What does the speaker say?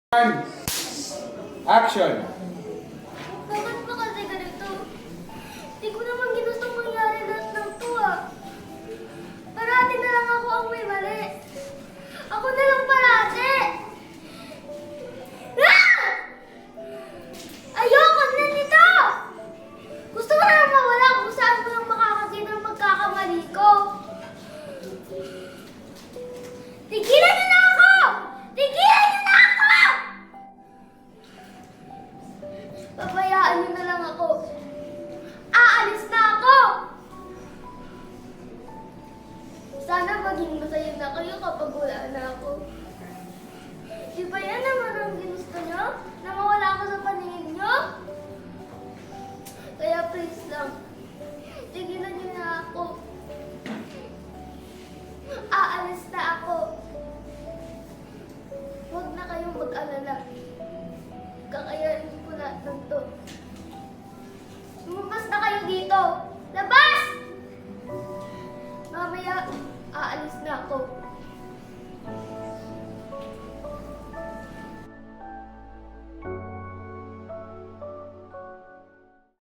Action! Bakit ba kasi ganito? Di ko naman ginustong mangyari lahat ng to ah. Parati na lang ako ang may mali. Ako na lang parati. Ah! Ayoko na nito! Gusto ko na mawala kung saan ko lang makakakita ng pagkakamali ko. Tigilan niyo na ako! Tigilan niyo na ako! Pabayaan niyo na lang ako. Aalis na ako! Sana maging masaya na kayo kapag wala na ako. Di ba yan naman ang ginusto niyo? Na mawala ako sa paningin niyo? Kaya please lang, tigilan niyo na ako. Aalis na ako. Huwag na kayong mag-alala. Kakayanin ko lahat ng to. Lumabas na kayo dito! Labas! Mamaya, aalis na ako.